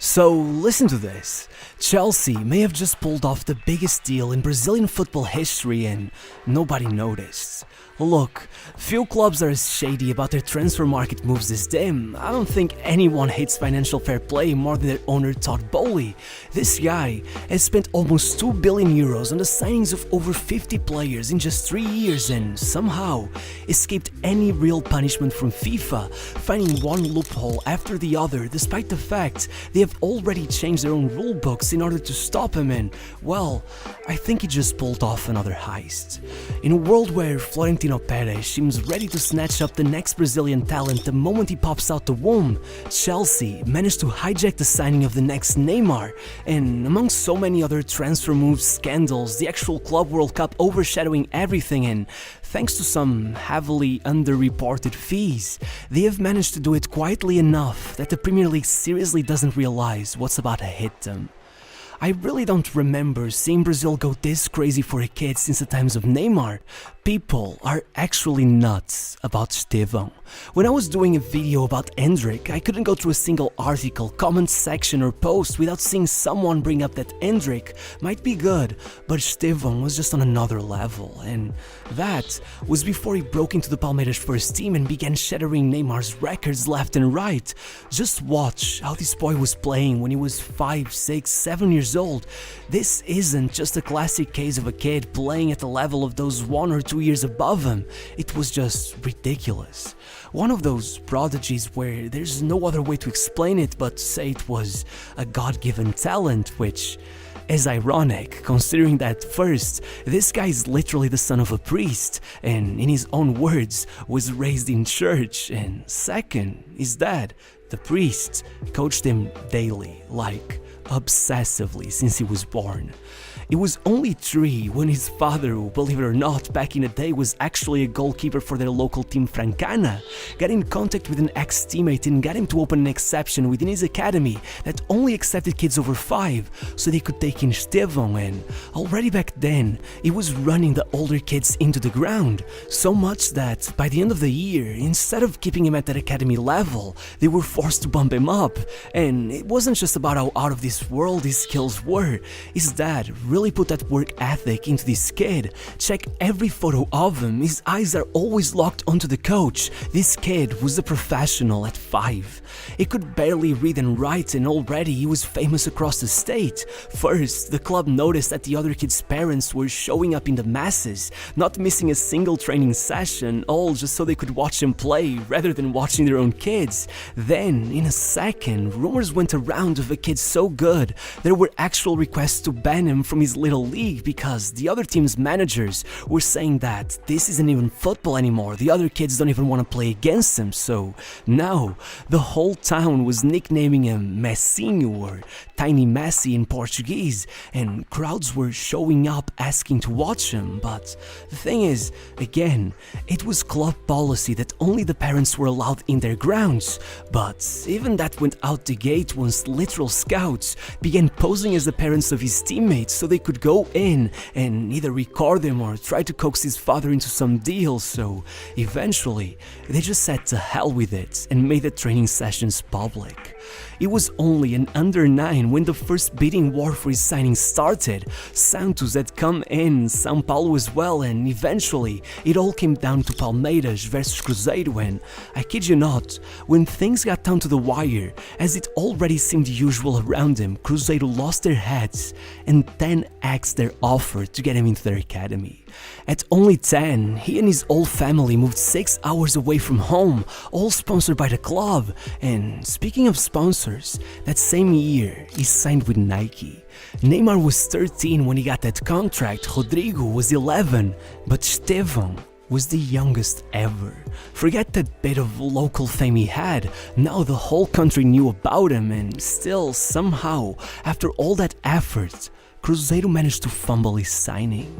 So listen to this. Chelsea may have just pulled off the biggest deal in Brazilian football history and nobody noticed. Look, few clubs are as shady about their transfer market moves as them. I don't think anyone hates financial fair play more than their owner Todd Bowley. This guy has spent almost 2 billion euros on the signings of over 50 players in just 3 years and somehow escaped any real punishment from FIFA, finding one loophole after the other despite the fact they have already changed their own rule books in order to stop him, and, well, I think he just pulled off another heist. In a world where Florentino Perez seems ready to snatch up the next Brazilian talent the moment he pops out the womb, Chelsea managed to hijack the signing of the next Neymar, and among so many other transfer moves, scandals, the actual Club World Cup overshadowing everything, and thanks to some heavily underreported fees, they have managed to do it quietly enough that the Premier League seriously doesn't realize what's about to hit them. I really don't remember seeing Brazil go this crazy for a kid since the times of Neymar. People are actually nuts about Estevão. When I was doing a video about Endrick, I couldn't go through a single article, comment section or post without seeing someone bring up that Endrick might be good, but Estevão was just on another level, and that was before he broke into the Palmeiras first team and began shattering Neymar's records left and right. Just watch how this boy was playing when he was 5, 6, 7 years old. This isn't just a classic case of a kid playing at the level of those 1 or 2 years above him. It was just ridiculous. One of those prodigies where there's no other way to explain it but say it was a God-given talent, which is ironic considering that first, this guy is literally the son of a priest and, in his own words, was raised in church, and second, his dad, the priest, coached him daily, like obsessively since he was born. It was only 3 when his father, who, believe it or not, back in the day was actually a goalkeeper for their local team Francana, got in contact with an ex-teammate and got him to open an exception within his academy that only accepted kids over 5 so they could take in Estevão, and already back then he was running the older kids into the ground, so much that by the end of the year, instead of keeping him at that academy level, they were forced to bump him up. And it wasn't just about how out of this world his skills were. His dad really put that work ethic into this kid. Check every photo of him, his eyes are always locked onto the coach. This kid was a professional at 5. He could barely read and write and already he was famous across the state. First, the club noticed that the other kids' parents were showing up in the masses, not missing a single training session, all just so they could watch him play rather than watching their own kids. Then, in a second, rumors went around of a kid so good there were actual requests to ban him from his little league because the other team's managers were saying that this isn't even football anymore, the other kids don't even want to play against him. So now the whole town was nicknaming him Messinho, or Tiny Messi in Portuguese, and crowds were showing up asking to watch him. But the thing is, again, it was club policy that only the parents were allowed in their grounds, but even that went out the gate once literal scouts began posing as the parents of his teammates so they could go in and either record him or try to coax his father into some deal. So eventually they just said to hell with it and made the training sessions public. It was only an under 9 when the first bidding war for his signing started. Santos had come in, São Paulo as well, and eventually it all came down to Palmeiras versus Cruzeiro, and I kid you not, when things got down to the wire, as it already seemed usual around him, Cruzeiro lost their heads and 10x'd their offer to get him into their academy. At only 10, he and his whole family moved 6 hours away from home, all sponsored by the club. And speaking of sponsors, that same year he signed with Nike. Neymar was 13 when he got that contract, Rodrigo was 11, but Estevão was the youngest ever. Forget that bit of local fame he had, now the whole country knew about him, and still, somehow, after all that effort, Cruzeiro managed to fumble his signing.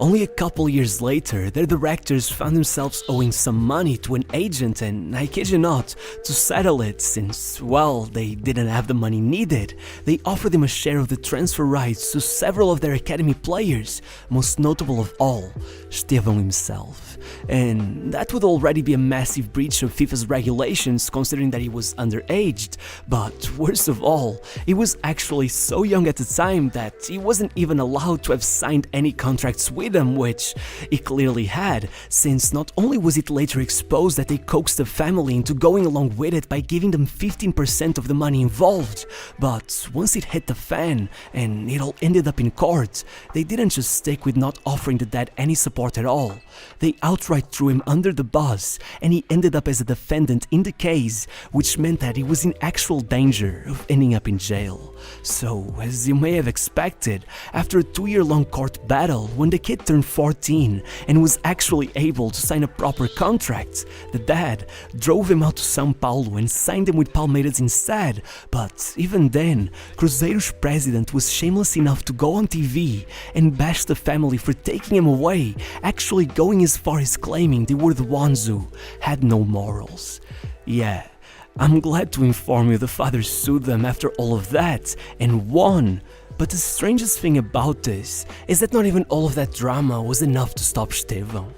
Only a couple years later, their directors found themselves owing some money to an agent, and I kid you not, to settle it since, well, they didn't have the money needed, they offered him a share of the transfer rights to several of their academy players, most notable of all, Estevão himself. And that would already be a massive breach of FIFA's regulations considering that he was underaged, but worst of all, he was actually so young at the time that he wasn't even allowed to have signed any contracts with them, which he clearly had, since not only was it later exposed that they coaxed the family into going along with it by giving them 15% of the money involved, but once it hit the fan and it all ended up in court, they didn't just stick with not offering the dad any support at all. They outright threw him under the bus, and he ended up as a defendant in the case, which meant that he was in actual danger of ending up in jail. So, as you may have expected, after a 2-year-long court battle, when the kid turned 14 and was actually able to sign a proper contract, the dad drove him out to São Paulo and signed him with Palmeiras instead. But even then, Cruzeiro's president was shameless enough to go on TV and bash the family for taking him away, actually going as far as claiming they were the ones who had no morals. Yeah, I'm glad to inform you the father sued them after all of that and won. But the strangest thing about this is that not even all of that drama was enough to stop Estevão.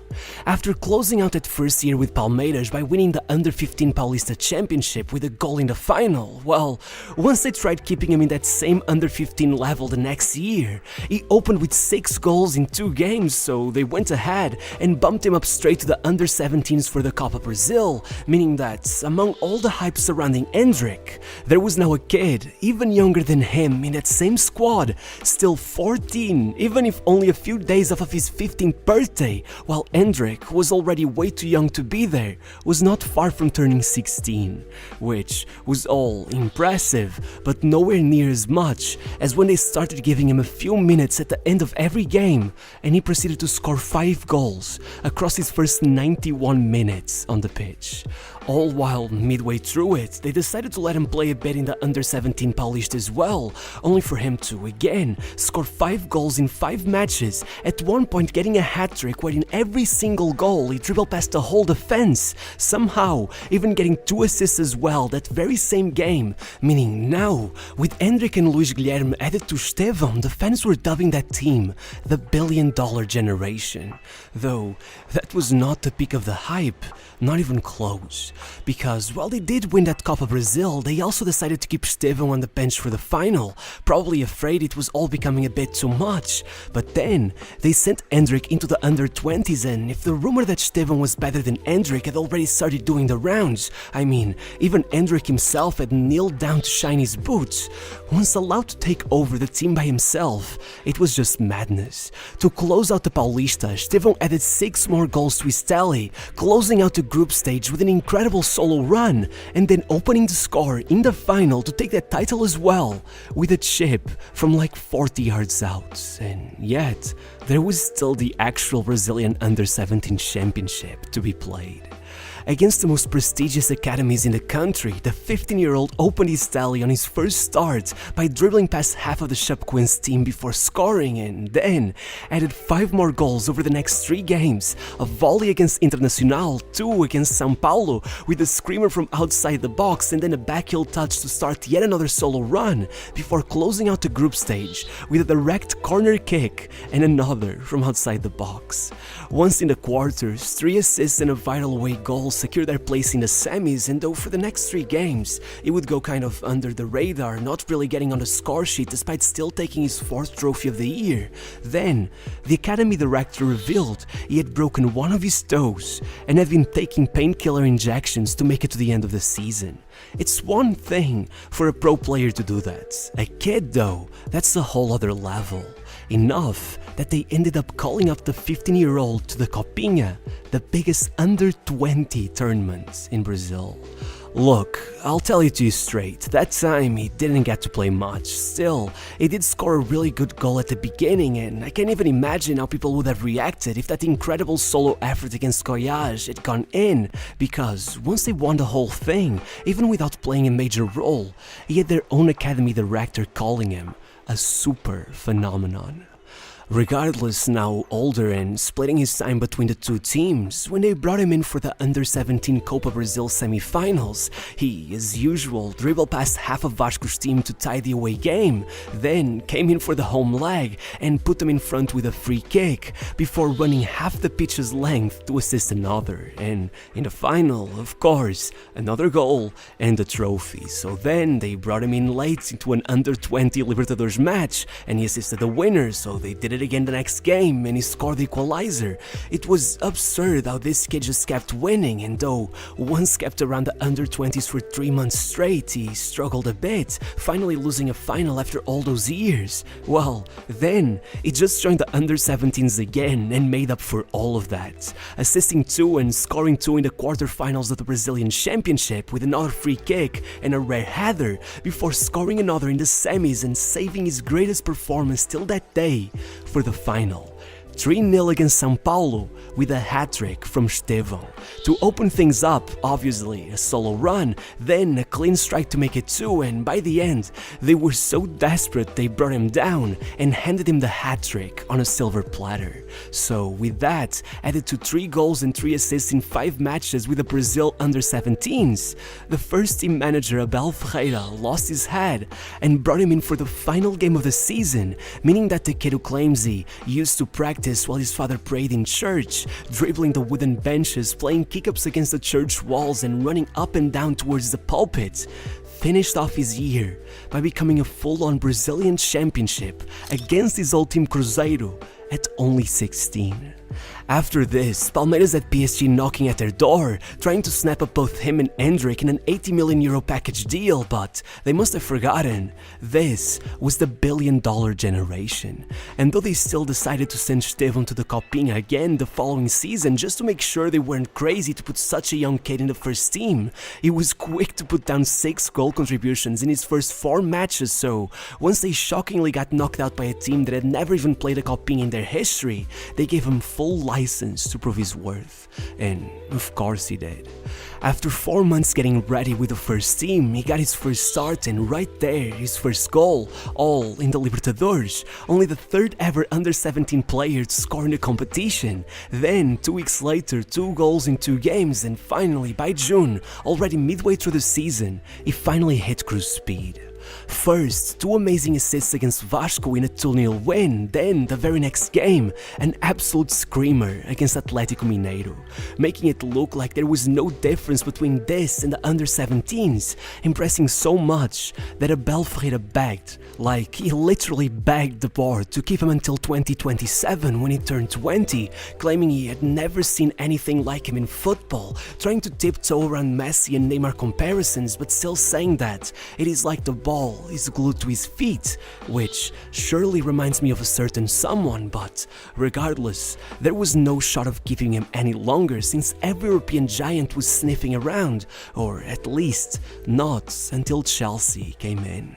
After closing out that first year with Palmeiras by winning the Under-15 Paulista Championship with a goal in the final, well, once they tried keeping him in that same Under-15 level the next year, he opened with 6 goals in 2 games, so they went ahead and bumped him up straight to the Under-17s for the Copa Brazil, meaning that among all the hype surrounding Endrick, there was now a kid, even younger than him, in that same squad, still 14, even if only a few days off of his 15th birthday, while Endrick was already way too young to be there, was not far from turning 16, which was all impressive, but nowhere near as much as when they started giving him a few minutes at the end of every game, and he proceeded to score 5 goals across his first 91 minutes on the pitch. All while midway through it, they decided to let him play a bit in the Under-17 Paulista as well, only for him to, again, score 5 goals in 5 matches, at one point getting a hat-trick where in every single goal he dribbled past the whole defense, somehow even getting 2 assists as well that very same game, meaning now, with Endrick and Luis Guilherme added to Estevão, the fans were dubbing that team the billion-dollar generation. Though, that was not the peak of the hype, not even close. Because while they did win that Copa Brazil, they also decided to keep Estevão on the bench for the final, probably afraid it was all becoming a bit too much. But then, they sent Endrick into the under-20s, and if the rumor that Estevão was better than Endrick had already started doing the rounds, I mean, even Endrick himself had kneeled down to shine his boots. Once allowed to take over the team by himself, it was just madness. To close out the Paulista, Estevão added 6 more goals to his tally, closing out the group stage with an incredible solo run, and then opening the score in the final to take that title as well, with a chip from like 40 yards out. And yet, there was still the actual Brazilian Under-17 Championship to be played. Against the most prestigious academies in the country, the 15-year-old opened his tally on his first start by dribbling past half of the Chapecoense team before scoring, and then added 5 more goals over the next 3 games, a volley against Internacional, 2 against São Paulo, with a screamer from outside the box and then a backheel touch to start yet another solo run, before closing out the group stage with a direct corner kick and another from outside the box. Once in the quarters, 3 assists and a vital away goal secure their place in the semis, and though for the next 3 games it would go kind of under the radar, not really getting on the score sheet despite still taking his 4th trophy of the year, then the academy director revealed he had broken one of his toes and had been taking painkiller injections to make it to the end of the season. It's one thing for a pro player to do that. A kid though, that's a whole other level. Enough that they ended up calling up the 15-year-old to the Copinha, the biggest under-20 tournament in Brazil. Look, I'll tell you to you straight, that time he didn't get to play much. Still, he did score a really good goal at the beginning, and I can't even imagine how people would have reacted if that incredible solo effort against Goiás had gone in, because once they won the whole thing, even without playing a major role, he had their own academy director calling him a super phenomenon. Regardless, now older and splitting his time between the two teams, when they brought him in for the Under-17 Copa Brazil semi-finals, he, as usual, dribbled past half of Vasco's team to tie the away game, then came in for the home leg and put them in front with a free kick, before running half the pitch's length to assist another, and in the final, of course, another goal and a trophy. So then they brought him in late into an Under-20 Libertadores match, and he assisted the winner, so they did it again the next game and he scored the equalizer. It was absurd how this kid just kept winning, and though once kept around the under-20s for 3 months straight, he struggled a bit, finally losing a final after all those years. Well, then he just joined the under-17s again and made up for all of that, assisting 2 and scoring 2 in the quarterfinals of the Brazilian Championship with another free kick and a rare header, before scoring another in the semis and saving his greatest performance till that day for the final, 3-0 against São Paulo with a hat-trick from Estevão. To open things up, obviously a solo run, then a clean strike to make it 2, and by the end, they were so desperate they brought him down and handed him the hat-trick on a silver platter. So with that, added to 3 goals and 3 assists in 5 matches with the Brazil under-17s, the first team manager Abel Ferreira lost his head and brought him in for the final game of the season, meaning that the kid who claims he used to practice while his father prayed in church, dribbling the wooden benches, playing kick-ups against the church walls and running up and down towards the pulpit, finished off his year by becoming a full-on Brazilian championship against his old team Cruzeiro at only 16. After this, Palmeiras had PSG knocking at their door, trying to snap up both him and Endrick in an €80 million package deal, but they must have forgotten, this was the billion-dollar generation. And though they still decided to send Estevão to the Copinha again the following season just to make sure they weren't crazy to put such a young kid in the first team, he was quick to put down 6 goal contributions in his first 4 matches, so once they shockingly got knocked out by a team that had never even played a Copinha in their history, they gave him full license to prove his worth, and of course he did. After 4 months getting ready with the first team, he got his first start and right there, his first goal, all in the Libertadores, only the 3rd ever under-17 player to score in the competition. Then, 2 weeks later, 2 goals in 2 games, and finally, by June, already midway through the season, he finally hit cruise speed. First, 2 amazing assists against Vasco in a 2-0 win, then the very next game, an absolute screamer against Atlético Mineiro, making it look like there was no difference between this and the under-17s, impressing so much that Abel Ferreira begged, like he literally begged the board to keep him until 2027 when he turned 20, claiming he had never seen anything like him in football, trying to tiptoe around Messi and Neymar comparisons, but still saying that it is like the ball is glued to his feet, which surely reminds me of a certain someone, but regardless, there was no shot of keeping him any longer since every European giant was sniffing around, or at least not until Chelsea came in.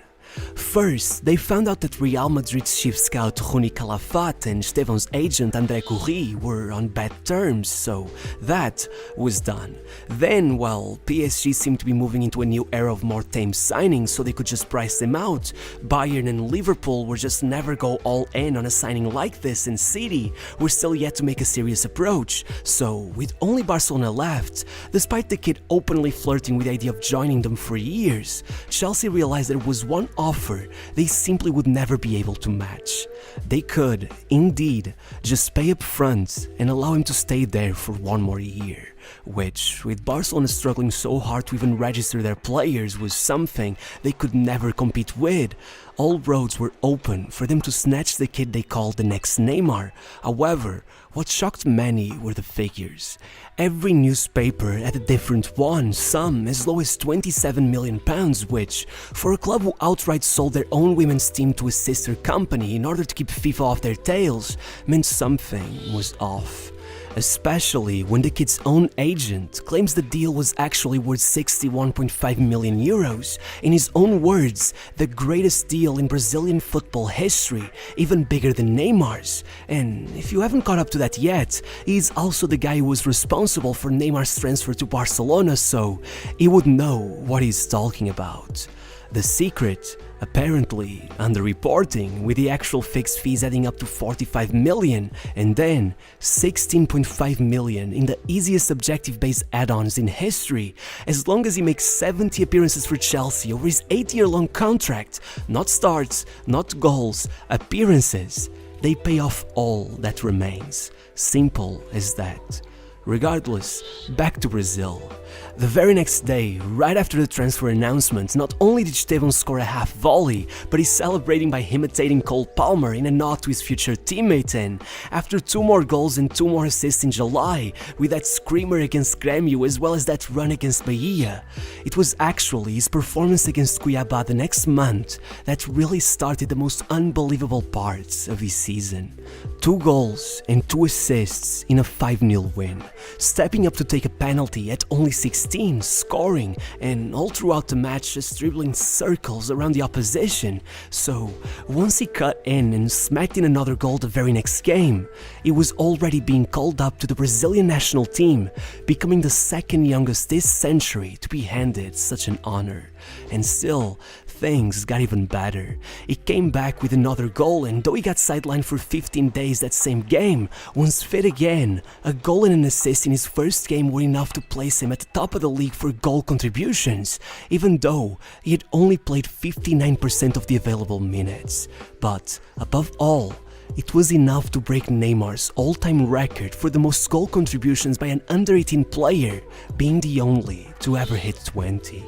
First, they found out that Real Madrid's chief scout Rony Calafat and Estevão's agent André Coury were on bad terms, so that was done. Then, well, PSG seemed to be moving into a new era of more tame signings so they could just price them out. Bayern and Liverpool were just never go all in on a signing like this, and City were still yet to make a serious approach. So, with only Barcelona left, despite the kid openly flirting with the idea of joining them for years, Chelsea realized there was one offer they simply would never be able to match. They could, indeed, just pay up front and allow him to stay there for 1 more year, which, with Barcelona struggling so hard to even register their players, was something they could never compete with. All roads were open for them to snatch the kid they called the next Neymar. However, what shocked many were the figures. Every newspaper had a different one, some as low as £27 million, which, for a club who outright sold their own women's team to a sister company in order to keep FIFA off their tails, meant something was off. especially when the kid's own agent claims the deal was actually worth 61.5 million euros. In his own words, the greatest deal in Brazilian football history, even bigger than Neymar's. And if you haven't caught up to that yet, he's also the guy who was responsible for Neymar's transfer to Barcelona, so he would know what he's talking about. The secret, apparently underreporting, with the actual fixed fees adding up to 45 million and then 16.5 million in the easiest objective-based add-ons in history, as long as he makes 70 appearances for Chelsea over his 8-year-long contract. Not starts, not goals, appearances. They pay off all that remains. Simple as that. Regardless, back to Brazil. The very next day, right after the transfer announcement, not only did Estevão score a half volley, but he's celebrating by imitating Cole Palmer in a nod to his future teammate, and after 2 more goals and 2 more assists in July, with that screamer against Grêmio as well as that run against Bahia, it was actually his performance against Cuiabá the next month that really started the most unbelievable parts of his season. 2 goals and 2 assists in a 5-0 win, stepping up to take a penalty at only 16, scoring, and all throughout the match just dribbling circles around the opposition. So once he cut in and smacked in another goal the very next game, he was already being called up to the Brazilian national team, becoming the 2nd youngest this century to be handed such an honor. And still, things got even better. He came back with another goal, and though he got sidelined for 15 days that same game, once fit again, a goal and an assist in his first game were enough to place him at the top of the league for goal contributions, even though he had only played 59% of the available minutes. But above all, it was enough to break Neymar's all-time record for the most goal contributions by an under-18 player, being the only to ever hit 20.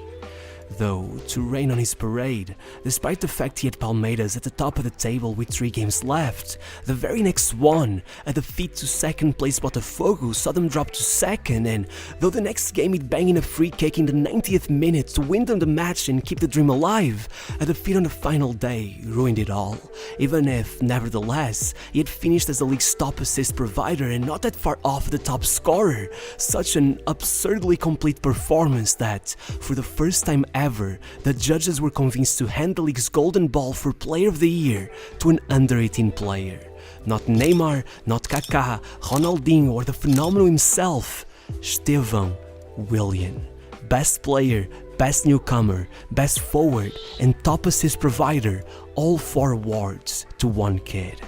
Though, to rain on his parade, despite the fact he had Palmeiras at the top of the table with 3 games left, the very next one, a defeat to 2nd place Botafogo, saw them drop to 2nd, and though the next game he'd bang in a free kick in the 90th minute to win them the match and keep the dream alive, a defeat on the final day ruined it all, even if, nevertheless, he had finished as the league's top assist provider and not that far off the top scorer. Such an absurdly complete performance that, for the first time ever, the judges were convinced to hand the league's golden ball for player of the year to an under-18 player. Not Neymar, not Kaká, Ronaldinho or the phenomenal himself, Estevão Willian. Best player, best newcomer, best forward and top assist provider, all 4 awards to one kid.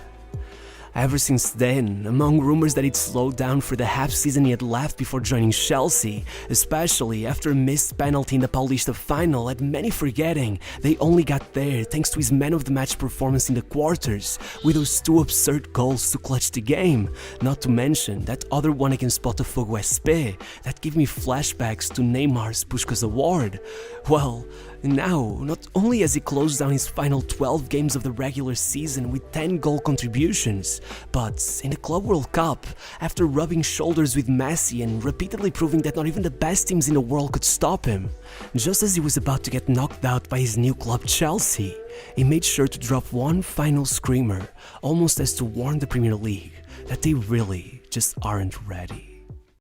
Ever since then, among rumors that he'd slowed down for the half season he had left before joining Chelsea, especially after a missed penalty in the Paulista final, had many forgetting they only got there thanks to his man of the match performance in the quarters, with those 2 absurd goals to clutch the game, not to mention that other one against Botafogo SP that gave me flashbacks to Neymar's Puskás award. Well, now, not only has he closed down his final 12 games of the regular season with 10 goal contributions, but in the Club World Cup, after rubbing shoulders with Messi and repeatedly proving that not even the best teams in the world could stop him, just as he was about to get knocked out by his new club Chelsea, he made sure to drop one final screamer, almost as to warn the Premier League that they really just aren't ready.